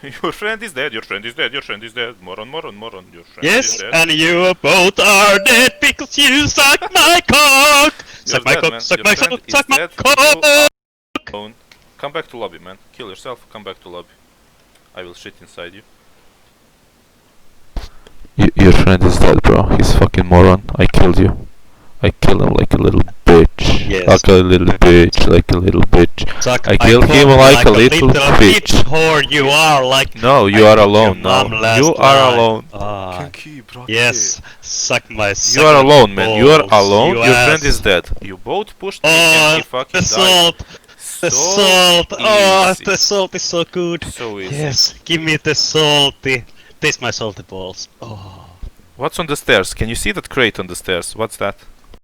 Your friend is dead, your friend is dead, your friend is dead. Moron, moron, moron, your friend Yes, is dead. and you both are dead because you suck my cock. Suck my cock, suck my cock, suck my cock. Alone. Come back to lobby, man. Kill yourself, come back to lobby. I will shit inside you. Your friend is dead, bro. He's fucking moron. I killed you. I killed him like a little bitch. Yes. Like a little bitch. Like a little bitch. Suck I my killed cock him like a little bitch. whore you are, like. No, you I are took alone your now. mom last You are night. alone. Kinky, bro. Yes, suck my. You are alone, man. You are balls, alone. you Your friend ass. is dead. You both pushed me Oh, and he fucking the died. salt, the So salt. Oh, easy. the salt is so good. So easy. Yes, give me the salty. Taste my salty balls. Oh. What's on the stairs? Can you see that crate on the stairs? What's that?